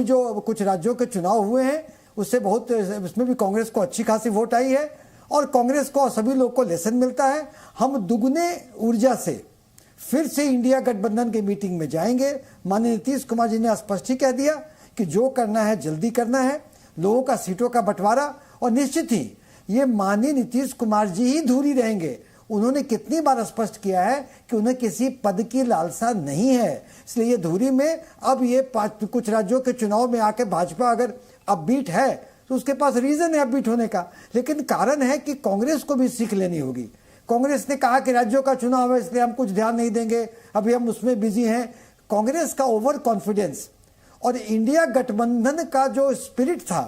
जो कुछ राज्यों के चुनाव हुए हैं उससे बहुत, उसमें भी कांग्रेस को अच्छी खासी वोट आई है और कांग्रेस को और सभी लोग को लेसन मिलता है। हम दुगने ऊर्जा से फिर से इंडिया गठबंधन की मीटिंग में जाएंगे। माननीय नीतीश कुमार जी ने स्पष्ट ही कह दिया कि जो करना है जल्दी करना है, लोगों का सीटों का बंटवारा, और निश्चित ही ये माननीय नीतीश कुमार जी ही धुरी रहेंगे। उन्होंने कितनी बार स्पष्ट किया है कि उन्हें किसी पद की लालसा नहीं है, इसलिए ये धुरी में अब ये कुछ राज्यों के चुनाव में आके भाजपा अगर अपबीट है तो उसके पास रीजन है अपबीट होने का, लेकिन कारण है कि कांग्रेस को भी सीख लेनी होगी। कांग्रेस ने कहा कि राज्यों का चुनाव है इसलिए हम कुछ ध्यान नहीं देंगे, अभी हम उसमें बिजी हैं। कांग्रेस का ओवर कॉन्फिडेंस और इंडिया गठबंधन का जो स्पिरिट था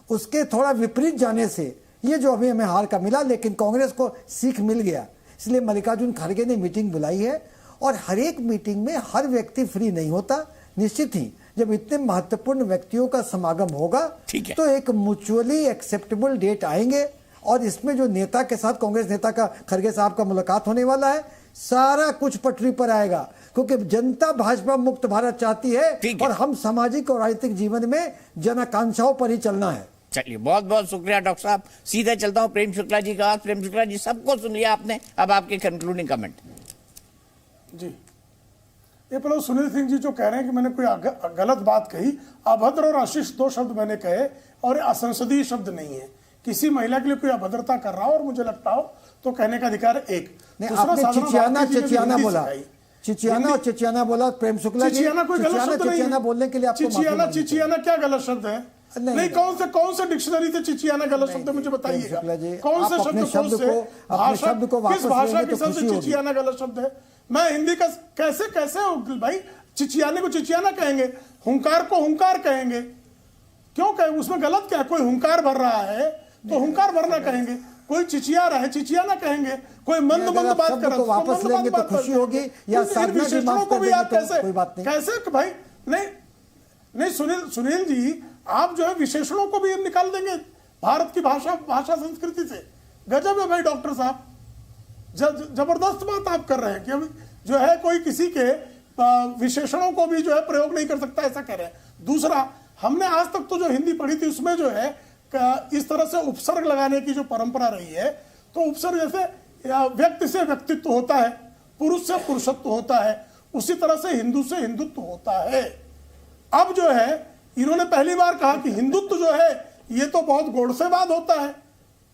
उसके थोड़ा विपरीत जाने से ये जो अभी हमें हार का मिला, लेकिन कांग्रेस को सीख मिल गया। इसलिए मल्लिकार्जुन खड़गे ने मीटिंग बुलाई है और हर एक मीटिंग में हर व्यक्ति फ्री नहीं होता। निश्चित ही जब इतने महत्वपूर्ण व्यक्तियों का समागम होगा तो एक म्यूचुअली एक्सेप्टेबल डेट आएंगे और इसमें जो नेता के साथ कांग्रेस नेता का खड़गे साहब का मुलाकात होने वाला है, सारा कुछ पटरी पर आएगा, क्योंकि जनता भाजपा मुक्त भारत चाहती है और हम सामाजिक और राजनीतिक जीवन में जन आकांक्षाओं पर ही चलना है। चलिए, बहुत बहुत शुक्रिया डॉक्टर साहब। सीधे चलता हूं प्रेम शुक्ला जी का बात। प्रेम शुक्ला जी, सबको सुन लिया आपने, अब आपके कंक्लूडिंग कमेंट। जी, ये पहले सुनील सिंह जी जो कह रहे हैं कि मैंने कोई गलत बात कही, अभद्र और आशीष दो शब्द मैंने कहे और असंसदीय शब्द नहीं है। किसी महिला के लिए कोई अभद्रता कर रहा हो और मुझे लगता हो तो कहने का अधिकार है। एक चिचियाना बोला, चिचियाना और चिचियाना बोला प्रेम शुक्ला जी। चिचियाना कोई गलत शब्द नहीं है बोलने के लिए। चिचियाना क्या गलत शब्द है? नहीं, कौन से डिक्शनरी से चिचियाना गलत शब्द मुझे बताइएगा। कौन से शब्द को भाषा, किस भाषा के शब्द चिचियाना गलत शब्द है? मैं हिंदी का कैसे भाई चिचियाने को चिचियाना कहेंगे, हुंकार को हुंकार कहेंगे, क्यों कहें? उसमें गलत क्या है? कोई हुंकार भर रहा है तो हुंकार भरना कहेंगे, कोई चिचिया रहा है चिचियाना कहेंगे, कोई मंद बात कर रहा है वापस लेंगे तो खुशी होगी, या विशेषणों को भी आप कैसे कैसे भाई नहीं सुनील जी, आप जो है विशेषणों को भी निकाल देंगे भारत की भाषा संस्कृति से। गजब है भाई डॉक्टर साहब, जबरदस्त बात आप कर रहे हैं कि जो है कोई किसी के विशेषणों को भी जो है प्रयोग नहीं कर सकता, ऐसा कह रहे हैं। दूसरा, हमने आज तक तो जो हिंदी पढ़ी थी उसमें जो है इस तरह से उपसर्ग लगाने की जो परंपरा रही है, तो उपसर्ग जैसे व्यक्ति से व्यक्तित्व होता है, पुरुष से पुरुषत्व होता है, उसी तरह से हिंदू से हिंदुत्व होता है। अब जो है इन्होंने पहली बार कहा कि हिंदुत्व जो है ये तो बहुत गोडसेबाद होता है।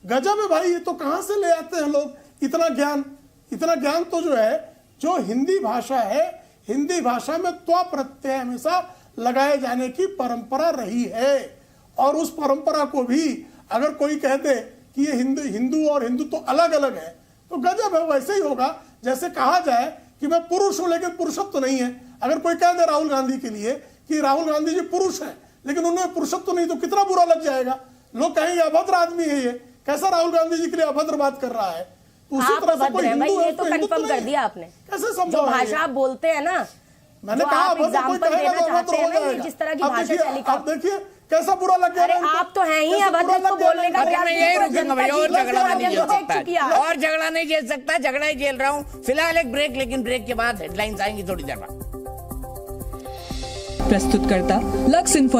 गजब है भाई, ये तो कहां से ले आते हैं लोग इतना ज्ञान तो जो है, जो हिंदी भाषा है, हिंदी भाषा में त्वा प्रत्यय हमेशा लगाए जाने की परंपरा रही है, और उस परंपरा को भी अगर कोई कह दे कि ये हिंदू और हिंदू तो अलग अलग है तो गजब है। वैसे ही होगा जैसे कहा जाए कि मैं पुरुष हूं लेकिन पुरुषत्व तो नहीं है। अगर कोई कह दे राहुल गांधी के लिए कि राहुल गांधी जी पुरुष हैं लेकिन उनमें पुरुषत्व नहीं, तो कितना बुरा लग जाएगा। लोग कहेंगे अभद्र आदमी है ये, कैसा राहुल गांधी जी के लिए अभद्र बात कर रहा है। तो उसी तरह से कोई हिंदू है, ये तो कंफर्म कर दिया आपने। कैसे समझो भाषा आप बोलते हैं ना, मैंने कहा एग्जाम्पल देना चाहते हैं ना, जिस तरह की भाषा चली। आप देखिए कैसा बुरा लग गया। अरे आप तो हैं ही अभद्र को बोलने का क्या? मैं यही रुकूंगा भाई, और झगड़ा नहीं झेल सकता, और झगड़ा नहीं झेल सकता, झगड़ा ही झेल रहा हूँ फिलहाल। एक ब्रेक, लेकिन ब्रेक के बाद हेडलाइंस आएंगी थोड़ी देर बाद। प्रस्तुत करता लक्स इन्फो।